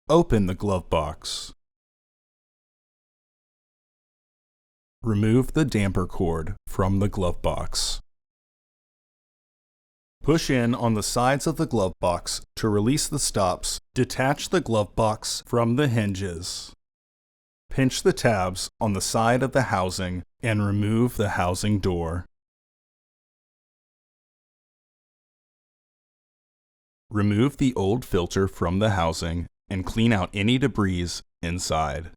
Open the glove box. Remove the damper cord from the glove box. Push in on the sides of the glove box to release the stops. Detach the glove box from the hinges. Pinch the tabs on the side of the housing and remove the housing door. Remove the old filter from the housing and clean out any debris inside.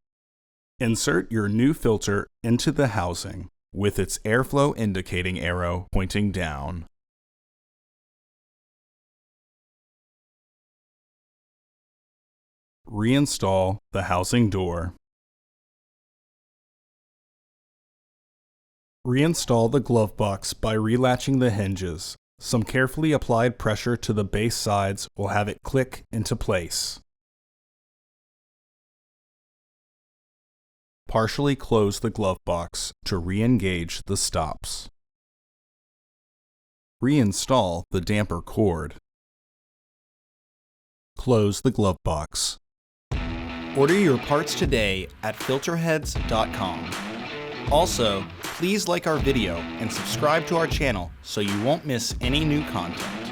Insert your new filter into the housing with its airflow indicating arrow pointing down. Reinstall the housing door. Reinstall the glove box by relatching the hinges. Some carefully applied pressure to the base sides will have it click into place. Partially close the glove box to re-engage the stops. Reinstall the damper cord. Close the glove box. Order your parts today at filterheads.com. Also, please like our video and subscribe to our channel so you won't miss any new content.